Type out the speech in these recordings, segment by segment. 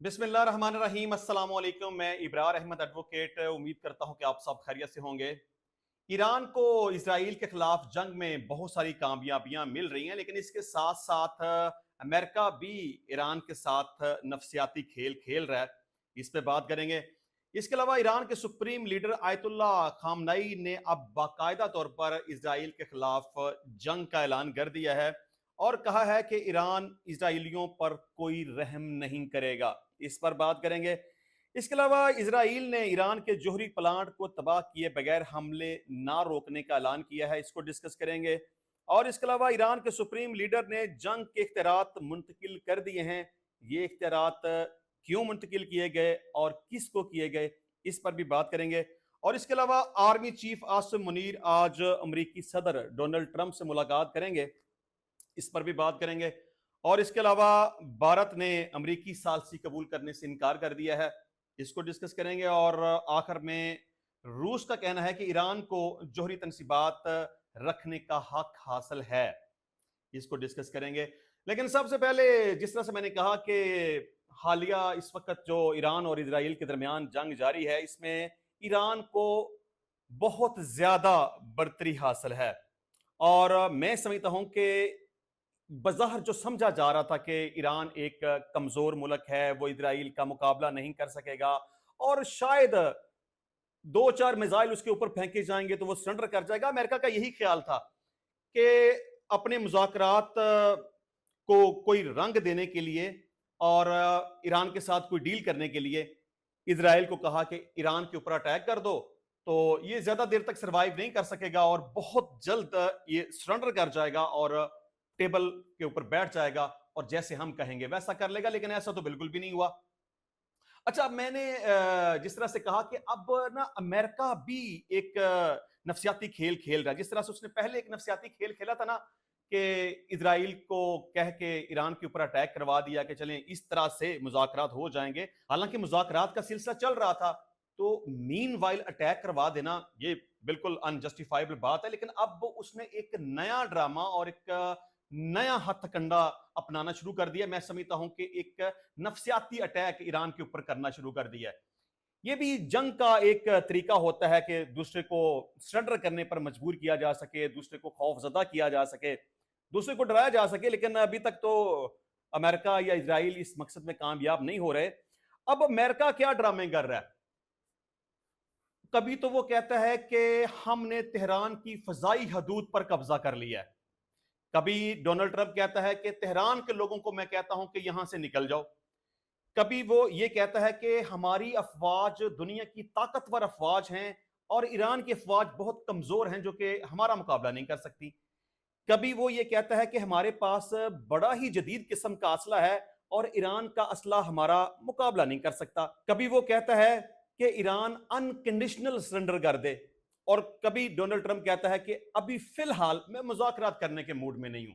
बिस्मिल्लाहिर्रहमानिर्रहीम अस्सलाम वालेकुम। मैं इब्रार अहमद एडवोकेट उम्मीद करता हूं कि आप सब खैरियत से होंगे। ईरान को इजराइल के खिलाफ जंग में बहुत सारी कामयाबियां मिल रही हैं, लेकिन इसके साथ साथ अमेरिका भी ईरान के साथ नफसियाती खेल खेल रहा है। इस पे बात करेंगे। इसके अलावा ईरान के सुप्रीम लीडर आयतुल्ला खामनई ने अब बाकायदा तौर पर इजराइल के खिलाफ जंग का ऐलान कर दिया है और कहा है कि ईरान इजराइलियों पर कोई रहम नहीं करेगा। इस पर बात करेंगे। इसके अलावा इजराइल ने ईरान के जोहरी प्लांट को तबाह किए बगैर हमले ना रोकने का ऐलान किया है, इसको डिस्कस करेंगे। और इसके अलावा ईरान के सुप्रीम लीडर ने जंग के इख्तियारात मुंतकिल कर दिए हैं। ये इख्तियारात क्यों मुंतकिल किए गए और किसको किए गए, इस पर भी बात करेंगे। और इसके अलावा आर्मी चीफ आसिम मुनीर आज अमरीकी सदर डोनाल्ड ट्रंप से मुलाकात करेंगे, इस पर भी बात करेंगे। और इसके अलावा भारत ने अमरीकी सालसी कबूल करने से इनकार कर दिया है, इसको डिस्कस करेंगे। और आखिर में रूस का कहना है कि ईरान को जोहरी तनसीबात रखने का हक हासिल है, इसको डिस्कस करेंगे। लेकिन सबसे पहले, जिस तरह से मैंने कहा कि हालिया इस वक्त जो ईरान और इजराइल के दरमियान जंग जारी है, इसमें ईरान को बहुत ज्यादा बढ़तरी हासिल है। और मैं समझता हूं कि बज़ाहिर जो समझा जा रहा था कि ईरान एक कमजोर मुल्क है, वो इजराइल का मुकाबला नहीं कर सकेगा और शायद दो चार मिसाइल उसके ऊपर फेंके जाएंगे तो वो सरेंडर कर जाएगा। अमेरिका का यही ख्याल था कि अपने मुज़ाकरात को कोई रंग देने के लिए और ईरान के साथ कोई डील करने के लिए इजराइल को कहा कि ईरान के ऊपर अटैक कर दो, तो ये ज्यादा देर तक सरवाइव नहीं कर सकेगा और बहुत जल्द ये सरेंडर कर जाएगा और टेबल के ऊपर बैठ जाएगा और जैसे हम कहेंगे वैसा कर लेगा। लेकिन ऐसा तो बिल्कुल भी नहीं हुआ। अच्छा, मैंने जिस तरह से कहा कि अब ना अमेरिका भी एक नफसियाती खेल खेल रहा है, जिस तरह से उसने पहले एक नफसियाती खेल खेला था ना कि इजराइल को कह के ईरान के ऊपर अटैक करवा दिया कि चलें इस तरह से मुज़ाकरात हो जाएंगे। हालांकि मुज़ाकरात का सिलसिला चल रहा था, तो मीनवाइल अटैक करवा देना ये बिल्कुल अनजस्टिफाइबल बात है। लेकिन अब उसने एक नया ड्रामा और एक नया हथकंडा अपनाना शुरू कर दिया। मैं समझता हूं कि एक नफसियाती अटैक ईरान के ऊपर करना शुरू कर दिया है। ये भी जंग का एक तरीका होता है कि दूसरे को सरेंडर करने पर मजबूर किया जा सके, दूसरे को खौफजदा किया जा सके, दूसरे को डराया जा सके। लेकिन अभी तक तो अमेरिका या इजराइल इस मकसद में कामयाब नहीं हो रहे। अब अमेरिका क्या ड्रामे कर रहा है? कभी तो वो कहता है कि हमने तेहरान की फजाई हदूद पर कब्जा कर लिया है। कभी डोनाल्ड ट्रंप कहता है कि तेहरान के लोगों को मैं कहता हूं कि यहां से निकल जाओ। कभी वो ये कहता है कि हमारी अफवाज दुनिया की ताकतवर अफवाज हैं और ईरान की अफवाज बहुत कमजोर हैं जो कि हमारा मुकाबला नहीं कर सकती। कभी वो ये कहता है कि हमारे पास बड़ा ही जदीद किस्म का असला है और ईरान का असला हमारा मुकाबला नहीं कर सकता। कभी वो कहता है कि ईरान अनकंडीशनल सरेंडर कर दे और कभी डोनाल्ड ट्रंप कहता है कि अभी फिलहाल मैं मुज़ाकरात करने के मूड में नहीं हूं।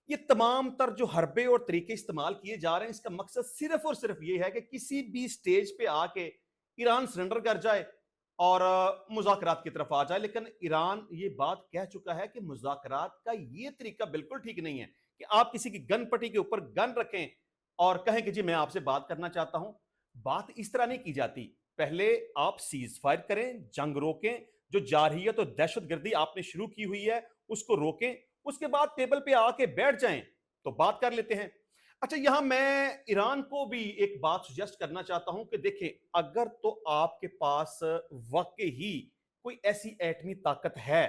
ये तमाम तर जो हरबे और तरीके इस्तेमाल किए जा रहे हैं, इसका मकसद सिर्फ और सिर्फ ये है कि किसी भी स्टेज पे आके ईरान सरेंडर कर जाए और मुज़ाकरात की तरफ आ जाए। लेकिन ईरान ये बात कह चुका है कि मुज़ाकरात का ये तरीका बिल्कुल ठीक नहीं है कि आप किसी की गन पट्टी के ऊपर गन रखें और कहें कि जी मैं आपसे बात करना चाहता हूं। बात इस तरह नहीं की जाती। पहले आप सीज फायर करें, जंग रोकें, जो जारहियत और दहशतगर्दी आपने शुरू की हुई है उसको रोकें, उसके बाद टेबल पे आके बैठ जाएं तो बात कर लेते हैं। अच्छा, यहां मैं ईरान को भी एक बात सजेस्ट करना चाहता हूं कि देखें, अगर तो आपके पास वाकई ही कोई ऐसी एटमी ताकत है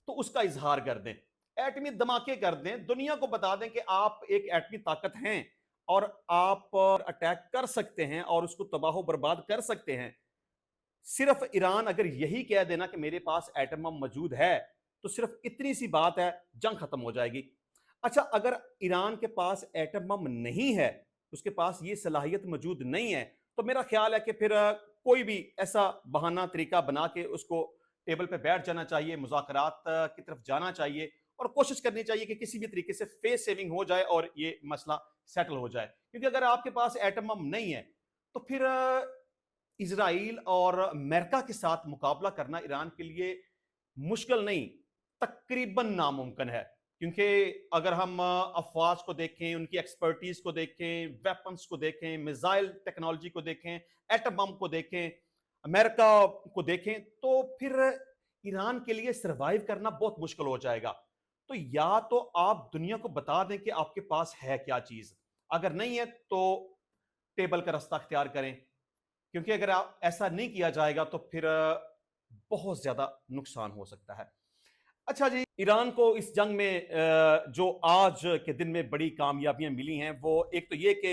तो उसका इजहार कर दें, एटमी धमाके कर दें, दुनिया को बता दें कि आप एक एटमी ताकत हैं और आप अटैक कर सकते हैं और उसको तबाह बर्बाद कर सकते हैं। सिर्फ ईरान अगर यही कह देना कि मेरे पास एटम बम मौजूद है तो सिर्फ इतनी सी बात है, जंग खत्म हो जाएगी। अच्छा, अगर ईरान के पास एटम बम नहीं है, उसके पास ये सलाहियत मौजूद नहीं है, तो मेरा ख्याल है कि फिर कोई भी ऐसा बहाना तरीका बना के उसको टेबल पे बैठ जाना चाहिए, मुज़ाकरात की तरफ जाना चाहिए और कोशिश करनी चाहिए कि किसी भी तरीके से फेस सेविंग हो जाए और ये मसला सेटल हो जाए। क्योंकि अगर आपके पास एटम बम नहीं है तो फिर इजराइल और अमेरिका के साथ मुकाबला करना ईरान के लिए मुश्किल नहीं, तकरीबन नामुमकिन है। کیونکہ اگر ہم افواج کو دیکھیں، ان کی ایکسپرٹیز کو دیکھیں، ویپنز کو دیکھیں، میزائل ٹیکنالوجی کو دیکھیں، ایٹم بم کو دیکھیں، امریکہ کو دیکھیں، تو پھر ایران کے لیے سروائیو کرنا بہت مشکل ہو جائے گا۔ تو یا تو آپ دنیا کو بتا دیں کہ آپ کے پاس ہے کیا چیز، اگر نہیں ہے تو ٹیبل کا رستہ اختیار کریں، کیونکہ اگر ایسا نہیں کیا جائے گا تو پھر بہت زیادہ نقصان ہو سکتا ہے۔ اچھا جی، ایران کو اس جنگ میں جو آج کے دن میں بڑی کامیابیاں ملی ہیں، وہ ایک تو یہ کہ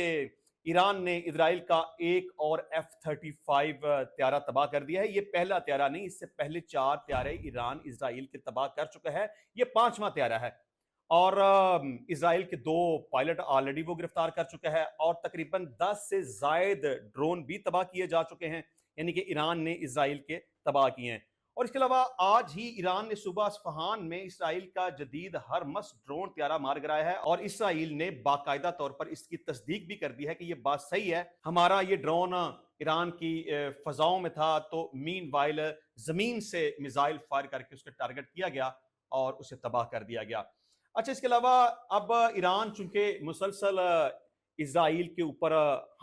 ایران نے اسرائیل کا ایک اور F-35 طیارہ تباہ کر دیا ہے۔ یہ پہلا طیارہ نہیں، اس سے پہلے 4 طیارے ایران اسرائیل کے تباہ کر چکا ہے، یہ 5واں طیارہ ہے۔ اور اسرائیل کے 2 پائلٹ آلریڈی وہ گرفتار کر چکا ہے، اور تقریباً 10 سے زائد ڈرون بھی تباہ کیے جا چکے ہیں، یعنی کہ ایران نے اسرائیل کے تباہ کیے ہیں۔ اور اس کے علاوہ آج ہی ایران نے صبح اصفہان میں اسرائیل کا جدید ہرمس ڈرون طیارہ مار گرایا ہے، اور اسرائیل نے باقاعدہ طور پر اس کی تصدیق بھی کر دی ہے کہ یہ بات صحیح ہے، ہمارا یہ ڈرون ایران کی فضاؤں میں تھا، تو مین وائل زمین سے میزائل فائر کر کے اس کے ٹارگٹ کیا گیا اور اسے تباہ کر دیا گیا۔ اچھا، اس کے علاوہ اب ایران چونکہ مسلسل اسرائیل کے اوپر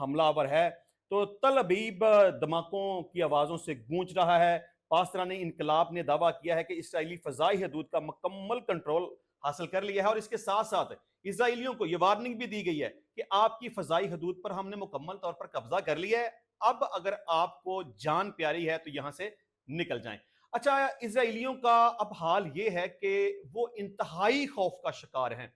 حملہ آور ہے، تو تل ابیب دھماکوں کی آوازوں سے گونج رہا ہے۔ پاسداران انقلاب نے دعویٰ کیا ہے کہ اسرائیلی فضائی حدود کا مکمل کنٹرول حاصل کر لیا ہے، اور اس کے ساتھ ساتھ اسرائیلیوں کو یہ وارننگ بھی دی گئی ہے کہ آپ کی فضائی حدود پر ہم نے مکمل طور پر قبضہ کر لیا ہے، اب اگر آپ کو جان پیاری ہے تو یہاں سے نکل جائیں۔ اچھا، اسرائیلیوں کا اب حال یہ ہے کہ وہ انتہائی خوف کا شکار ہیں،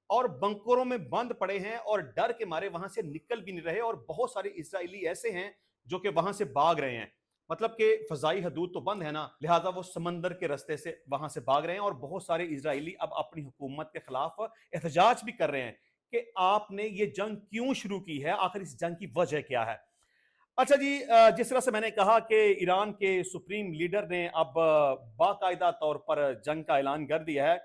اور بنکروں میں بند پڑے ہیں، اور ڈر کے مارے وہاں سے نکل بھی نہیں رہے، اور بہت سارے اسرائیلی ایسے ہیں جو کہ وہاں سے بھاگ رہے ہیں۔ مطلب کہ فضائی حدود تو بند ہے نا، لہٰذا وہ سمندر کے رستے سے وہاں سے بھاگ رہے ہیں، اور بہت سارے اسرائیلی اب اپنی حکومت کے خلاف احتجاج بھی کر رہے ہیں کہ آپ نے یہ جنگ کیوں شروع کی ہے، آخر اس جنگ کی وجہ کیا ہے۔ اچھا جی، جس طرح سے میں نے کہا کہ ایران کے سپریم لیڈر نے اب باقاعدہ طور پر جنگ کا اعلان کر دیا ہے،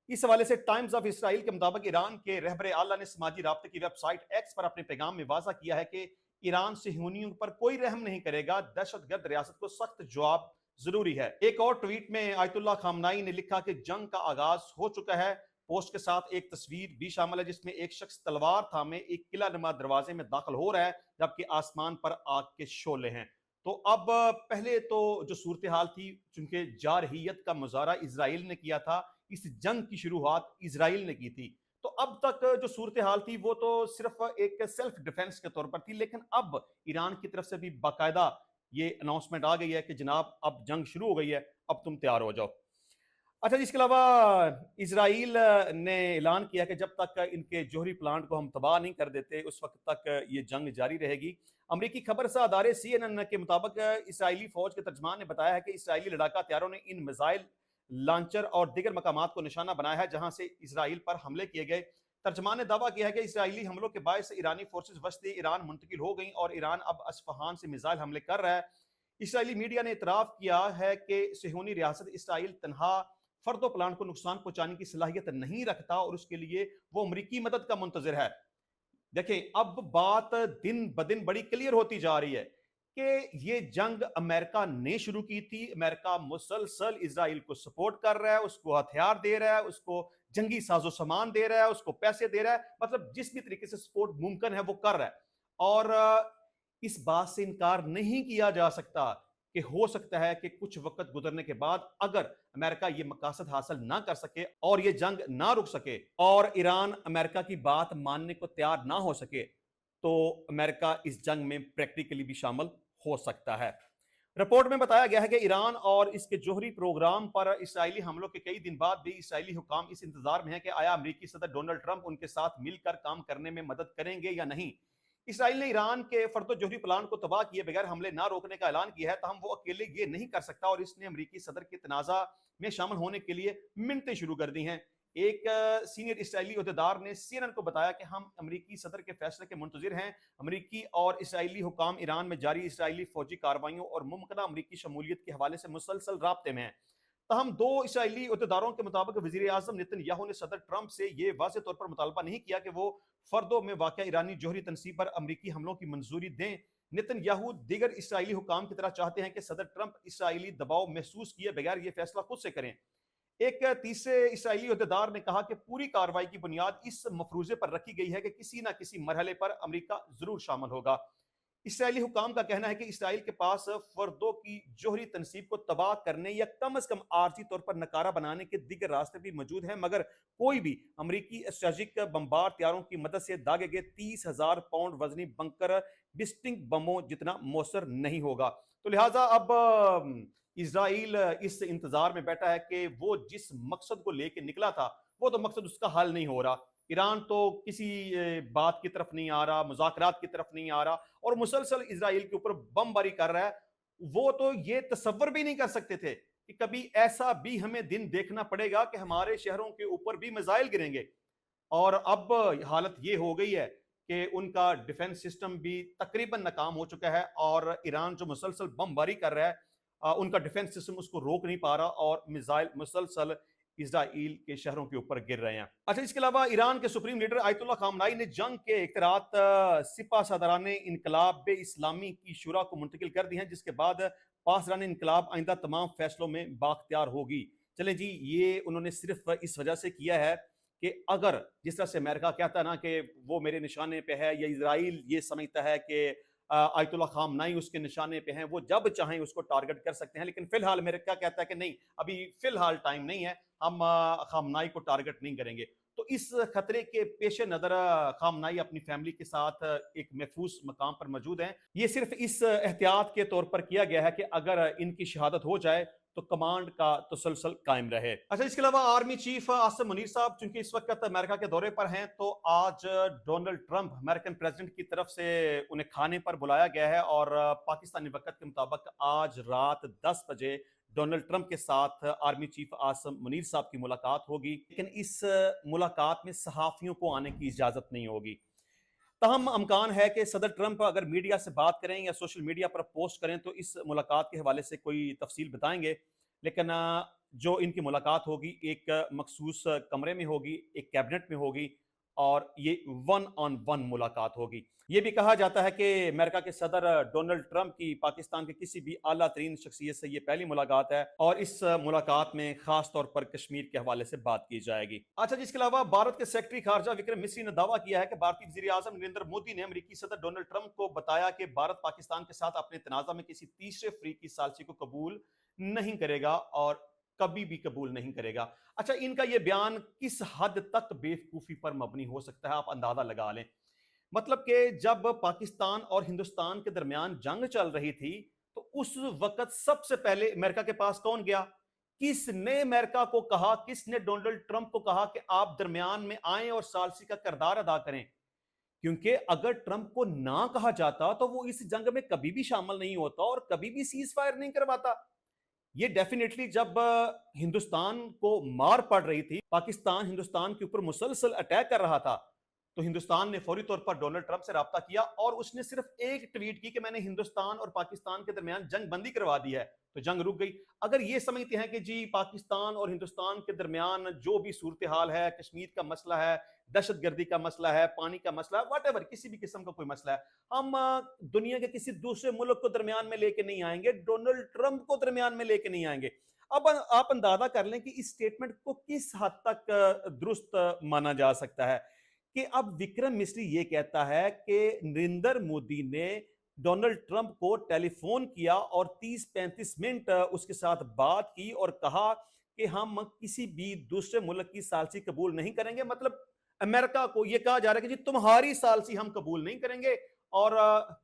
اس حوالے سے ٹائمز آف اسرائیل کے مطابق ایران کے رہبر اعلیٰ نے سماجی رابطے کی ویب سائٹ ایکس پر اپنے پیغام میں واضح کیا ہے کہ ایران صہیونیوں پر کوئی رحم نہیں کرے گا، دہشت گرد ریاست کو سخت جواب ضروری ہے۔ ایک اور ٹویٹ میں آیت اللہ خامنائی نے لکھا کہ جنگ کا آغاز ہو چکا ہے۔ پوسٹ کے ساتھ ایک تصویر بھی شامل ہے جس میں ایک شخص تلوار تھامے ایک قلعہ نما دروازے میں داخل ہو رہا ہے، جبکہ آسمان پر آگ کے شعلے ہیں۔ تو اب پہلے تو جو صورتحال تھی، چونکہ جارحیت کا مظاہرہ اسرائیل نے کیا تھا، اس جنگ کی شروعات اسرائیل نے کی تھی، تو اب تک جو صورتحال تھی وہ تو صرف ایک سیلف ڈیفنس کے طور پر تھی، لیکن اب ایران کی طرف سے بھی باقاعدہ یہ اناؤنسمنٹ آ گئی ہے کہ جناب اب جنگ شروع ہو گئی ہے، اب تم تیار ہو جاؤ۔ اچھا، اس کے علاوہ اسرائیل نے اعلان کیا کہ جب تک ان کے جوہری پلانٹ کو ہم تباہ نہیں کر دیتے اس وقت تک یہ جنگ جاری رہے گی۔ امریکی خبر رساں ادارے CNN کے مطابق اسرائیلی فوج کے ترجمان نے بتایا ہے کہ اسرائیلی لڑاکا طیاروں نے ان میزائل لانچر اور دیگر مقامات کو نشانہ بنایا ہے جہاں سے اسرائیل پر حملے کیے گئے۔ ترجمان نے دعویٰ کیا ہے کہ اسرائیلی حملوں کے باعث ایرانی فورسز وسط ایران منتقل ہو گئیں، اور ایران اب اصفہان سے میزائل حملے کر رہا ہے۔ اسرائیلی میڈیا نے اعتراف کیا ہے کہ صہیونی ریاست اسرائیل تنہا فرد و پلانٹ کو نقصان پہنچانے کی صلاحیت نہیں رکھتا، اور اس کے لیے وہ امریکی مدد کا منتظر ہے۔ دیکھیں، اب بات دن بدن بڑی کلیئر ہوتی جا رہی ہے کہ یہ جنگ امریکہ نے شروع کی تھی۔ امریکہ مسلسل اسرائیل کو سپورٹ کر رہا ہے، اس کو ہتھیار دے رہا ہے، اس کو جنگی ساز و سامان دے رہا ہے، اس کو پیسے دے رہا ہے، مطلب جس بھی طریقے سے سپورٹ ممکن ہے وہ کر رہا ہے۔ اور اس بات سے انکار نہیں کیا جا سکتا کہ ہو سکتا ہے کہ کچھ وقت گزرنے کے بعد اگر امریکہ یہ مقاصد حاصل نہ کر سکے اور یہ جنگ نہ رک سکے اور ایران امریکہ کی بات ماننے کو تیار نہ ہو سکے، تو امریکہ اس جنگ میں پریکٹیکلی بھی شامل ہو سکتا ہے۔ رپورٹ میں بتایا گیا ہے کہ ایران اور اس کے جوہری پروگرام پر اسرائیلی حملوں کے کئی دن بعد بھی اسرائیلی حکام اس انتظار میں ہیں کہ آیا امریکی صدر ڈونلڈ ٹرمپ ان کے ساتھ مل کر کام کرنے میں مدد کریں گے یا نہیں۔ اسرائیل نے ایران کے فرد و جوہری پلان کو تباہ کیے بغیر حملے نہ روکنے کا اعلان کیا ہے، تاہم وہ اکیلے یہ نہیں کر سکتا، اور اس نے امریکی صدر کے تنازع میں شامل ہونے کے لیے منتیں شروع کر دی ہیں۔ ایک سینئر اسرائیلی عہدیدار نے CNN کو بتایا کہ ہم امریکی صدر کے فیصلے کے منتظر ہیں۔ امریکی اور اسرائیلی حکام ایران میں جاری اسرائیلی فوجی کارروائیوں اور ممکنہ امریکی شمولیت کے حوالے سے مسلسل رابطے میں ہیں۔ تاہم 2 اسرائیلی عہدیداروں کے مطابق وزیر اعظم نیتن یاہو نے صدر ٹرمپ سے یہ واضح طور پر مطالبہ نہیں کیا کہ وہ فردوں میں واقع ایرانی جوہری تنصیب پر امریکی حملوں کی منظوری دیں۔ نیتن یاہو دیگر اسرائیلی حکام کی طرح چاہتے ہیں کہ صدر ٹرمپ اسرائیلی دباؤ محسوس کیے بغیر یہ فیصلہ خود سے کریں۔ ایک तीसरे इसराइली अहदेदार ने कहा कि पूरी कार्रवाई की बुनियाद इस मफरूजे पर रखी गई है कि किसी न किसी मरहले पर अमेरिका जरूर शामिल होगा। इसराइली हुकाम का कहना है कि इसराइल के पास फर्दों की जोहरी तनसीब को तबाह करने या कम अज कम आर्जी तौर पर नकारा बनाने के दीगर रास्ते भी मौजूद हैं, मगर कोई भी अमरीकी स्ट्रेटेजिक बमबार तैयारों की मदद से दागे गए 30,000 पाउंड वजनी बंकर बिस्टिंग बमों जितना मौसर नहीं होगा। तो लिहाजा अब इसराइल इस इंतजार में बैठा है कि वो जिस मकसद को लेके निकला था वो तो मकसद उसका हल नहीं हो रहा। ईरान तो किसी बात की तरफ नहीं आ रहा, मुज़ाकरात की तरफ नहीं आ रहा और मुसलसल इसराइल के ऊपर बमबारी कर रहा है। वो तो ये तसव्वुर भी नहीं कर सकते थे कि कभी ऐसा भी हमें दिन देखना पड़ेगा कि हमारे शहरों के ऊपर भी मिसाइल गिरेंगे। और अब हालत ये हो गई है कि उनका डिफेंस सिस्टम भी तकरीबन नाकाम हो चुका है और ईरान जो मुसलसल बमबारी कर रहा है उनका डिफेंस सिस्टम उसको रोक नहीं पा रहा और मिसाइल मुसलसल इसराइल के शहरों के ऊपर गिर रहे हैं। अच्छा, इसके अलावा ईरान के सुप्रीम लीडर आयतुल्लाह खामनाई ने जंग के इख्तियारात सिपा सदराने इनकलाब इस्लामी की शुरा को मुंतकिल कर दी हैं, जिसके बाद पासरान इनकलाब आइंदा तमाम फैसलों में बाख्तियार होगी। चले जी, ये उन्होंने सिर्फ इस वजह से किया है कि अगर जिस तरह से अमेरिका कहता है ना कि वो मेरे निशाने पे है, या इसराइल ये समझता है कि आयतुल्ला खामनाई उसके निशाने पे हैं, वो जब चाहें उसको टारगेट कर सकते हैं, लेकिन फिलहाल अमेरिका कहता है कि नहीं, अभी फिलहाल टाइम नहीं है, हम खामनाई को टारगेट नहीं करेंगे। तो इस खतरे के पेश नजर खामनाई अपनी फैमिली के साथ एक महफूज मकाम पर मौजूद हैं। ये सिर्फ इस एहतियात के तौर पर किया गया है कि अगर इनकी शहादत हो जाए तो कमांड का तसलसल कायम रहे। अच्छा, इसके अलावा आर्मी चीफ आसिम मुनीर साहब चूंकि इस वक्त अमेरिका के दौरे पर हैं, तो आज डोनाल्ड ट्रंप अमेरिकन प्रेसिडेंट की तरफ से उन्हें खाने पर बुलाया गया है और पाकिस्तानी वक्त के मुताबिक आज रात 10 बजे डोनाल्ड ट्रंप के साथ आर्मी चीफ आसिम मुनीर साहब की मुलाकात होगी, लेकिन इस मुलाकात में सहाफियों को आने की इजाजत नहीं होगी। तहम अमकान है कि सदर ट्रंप अगर मीडिया से बात करें या सोशल मीडिया पर पोस्ट करें तो इस मुलाकात के हवाले से कोई तफसील बताएंगे, लेकिन जो इनकी मुलाकात होगी एक मखसूस कमरे में होगी, एक कैबिनेट में होगी और ये वन ऑन वन मुलाकात होगी। ये भी कहा जाता है कि अमेरिका के सदर डोनाल्ड ट्रंप की पाकिस्तान के किसी भी आला तरीन शख्सियत से ये पहली मुलाकात है और इस मुलाकात में खास तौर पर कश्मीर के हवाले से बात की जाएगी। अच्छा, जिसके अलावा भारत के सेक्रेटरी खारजा विक्रम मिस्री ने दावा किया है कि भारतीय वजीर आजम नरेंद्र मोदी ने अमेरिकी सदर डोनाल्ड ट्रंप को बताया कि भारत पाकिस्तान के साथ अपने तनाजा में किसी तीसरे अफ्रीकी सालसी को कबूल नहीं करेगा और कभी भी कबूल नहीं करेगा। अच्छा, इनका यह बयान किस हद तक बेवकूफी पर मबनी हो सकता है, आप अंदाजा लगा लें। मतलब कि जब पाकिस्तान और हिंदुस्तान के दरमियान जंग चल रही थी तो उस वक्त सबसे पहले अमेरिका के पास कौन गया? किसने अमेरिका को कहा, किसने डोनाल्ड ट्रंप को कहा कि आप दरमियान में आए और सालसी का किरदार अदा करें? क्योंकि अगर ट्रंप को ना कहा जाता तो वो इस जंग में कभी भी शामिल नहीं होता और कभी भी सीज फायर नहीं करवाता। ये डेफिनेटली जब हिंदुस्तान को मार पड़ रही थी, पाकिस्तान हिंदुस्तान के ऊपर मुसलसल अटैक कर रहा था, तो हिंदुस्तान ने फौरी तौर पर डोनाल्ड ट्रंप से राब्ता किया और उसने सिर्फ एक ट्वीट की कि मैंने हिंदुस्तान और पाकिस्तान के दरमियान जंग बंदी करवा दी है, तो जंग रुक गई। अगर ये समझते हैं कि जी पाकिस्तान और हिंदुस्तान के दरमियान जो भी सूरत हाल है, कश्मीर का मसला है, दहशतगर्दी का मसला है, पानी का मसला है, वट किसी भी किस्म का कोई मसला है, हम दुनिया के किसी दूसरे मुल्क को दरमियान में लेके नहीं आएंगे, डोनाल्ड ट्रंप को दरमियान में लेके नहीं आएंगे। अब आप अंदाजा कर लें कि इस स्टेटमेंट को किस हद तक दुरुस्त माना जा सकता है कि अब विक्रम मिस्री ये कहता है कि नरेंद्र मोदी ने डोनाल्ड ट्रंप को टेलीफोन किया और 30-35 मिनट उसके साथ बात की और कहा कि हम किसी भी दूसरे मुल्क की सालसी कबूल नहीं करेंगे। मतलब अमेरिका को यह कहा जा रहा है कि जी तुम्हारी सालसी हम कबूल नहीं करेंगे और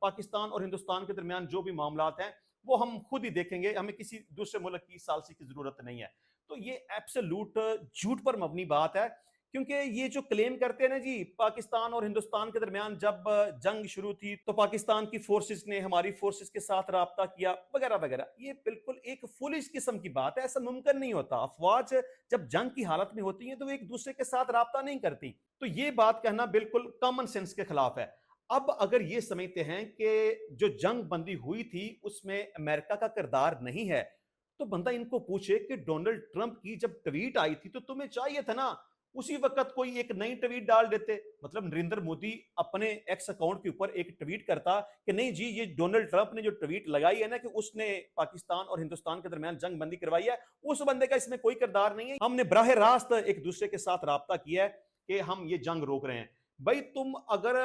पाकिस्तान और हिंदुस्तान के दरमियान जो भी मामलात हैं वो हम खुद ही देखेंगे, हमें किसी दूसरे मुल्क की सालसी की जरूरत नहीं है। तो ये एब्सोल्यूट झूठ पर मबनी बात है, क्योंकि ये जो क्लेम करते हैं ना जी पाकिस्तान और हिंदुस्तान के दरमियान जब जंग शुरू थी तो पाकिस्तान की फोर्सेस ने हमारी फोर्सेस के साथ राब्ता किया वगैरह वगैरह, ये बिल्कुल एक फुलिश किस्म की बात है। ऐसा मुमकिन नहीं होता। अफवाज जब जंग की हालत में होती हैं तो एक दूसरे के साथ राब्ता नहीं करती। तो ये बात कहना बिल्कुल कॉमन सेंस के खिलाफ है। अब अगर ये समझते हैं कि जो जंग बंदी हुई थी उसमें अमेरिका का किरदार नहीं है, तो बंदा इनको पूछे कि डोनाल्ड ट्रंप की जब ट्वीट आई थी तो तुम्हें चाहिए था ना उसी वक्त कोई एक नई ट्वीट डाल देते। मतलब नरेंद्र मोदी अपने एक्स अकाउंट के ऊपर एक ट्वीट करता कि नहीं जी, ये डोनाल्ड ट्रंप ने जो ट्वीट लगाई है ना कि उसने पाकिस्तान और हिंदुस्तान के दरमियान जंग बंदी करवाई है, उस बंदे का इसमें कोई किरदार नहीं है, हमने बराह रास्त एक दूसरे के साथ राब्ता किया है कि हम ये जंग रोक रहे हैं। भाई तुम अगर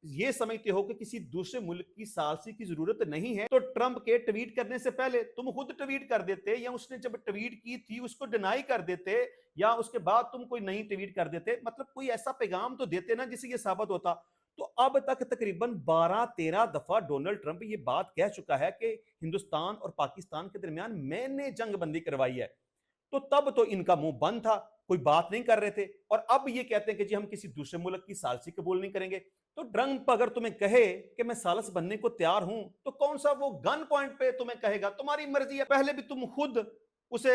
ये समझते हो कि किसी दूसरे मुल्क की सालसी की जरूरत नहीं है, तो ट्रंप के ट्वीट करने से पहले तुम खुद ट्वीट कर देते, या उसने जब ट्वीट की थी उसको डिनाई कर देते, या उसके बाद तुम कोई नई ट्वीट कर देते। मतलब कोई ऐसा पैगाम तो देते ना जिससे ये साबित होता। तो अब तक तकरीबन 12-13 दफा डोनाल्ड ट्रंप ये बात कह चुका है कि हिंदुस्तान और पाकिस्तान के दरमियान मैंने जंग बंदी करवाई है। तो तब तो इनका मुंह बंद था, कोई बात नहीं कर रहे थे, और अब ये कहते हैं कि जी हम किसी दूसरे मुल्क की सालसी कबूल नहीं करेंगे। तो ट्रंप अगर तुम्हें कहे कि मैं सालस बनने को तैयार हूं, तो कौन सा वो गन पॉइंट पे तुम्हें कहेगा? तुम्हारी मर्जी है, पहले भी तुम खुद उसे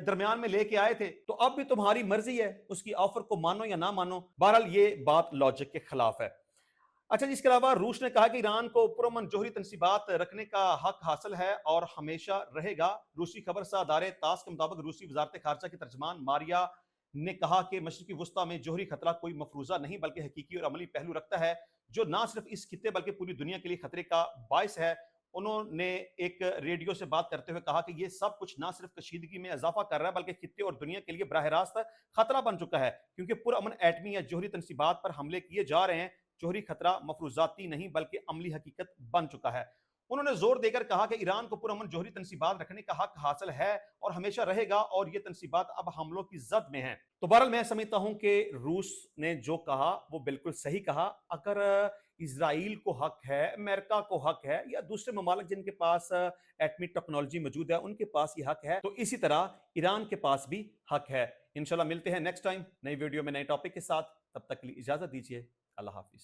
दरमियान में लेके आए थे, तो अब भी तुम्हारी मर्जी है, उसकी ऑफर को मानो या ना मानो। बहरहाल ये बात लॉजिक के खिलाफ है। अच्छा जी, इसके अलावा रूस ने कहा कि ईरान को पुरअमन जौहरी तनसीबात रखने का हक हासिल है और हमेशा रहेगा। रूसी खबर अदारे तास के मुताबिक रूसी वजारत खारजा की तर्जमान मारिया ने कहा कि मशरकी वस्ता में जौहरी खतरा कोई मफरूजा नहीं बल्कि हकीकी और अमली पहलू रखता है, जो ना सिर्फ इस खिते बल्कि पूरी दुनिया के लिए खतरे का बायस है। उन्होंने एक रेडियो से बात करते हुए कहा कि ये सब कुछ ना सिर्फ कशीदगी में इजाफा कर रहा है बल्कि खिते और दुनिया के लिए बराह रास्त खतरा बन चुका है, क्योंकि पुरअमन एटमी या जौहरी तनसीबात पर हमले किए जा रहे हैं। जौहरी खतरा मफरूजाती नहीं बल्कि अमली हकीकत बन चुका है। उन्होंने जोर देकर कहा कि ईरान को पुरअमन जौहरी तनसीबात रखने का हक हासिल है और हमेशा रहेगा, और ये तनसीबात अब हमलों की जद में है। तो बहरहाल मैं समझता हूं कि रूस ने जो कहा वो बिल्कुल सही कहा। अगर इसराइल को हक है, अमेरिका को हक है, या दूसरे ममालिक जिनके पास एटमी टेक्नोलॉजी मौजूद है उनके पास ये हक है, तो इसी तरह ईरान के पास भी हक है। इंशाल्लाह मिलते हैं नेक्स्ट टाइम नई वीडियो में नए टॉपिक के साथ। तब तक के लिए इजाजत दीजिए। अल्लाह हाफिज।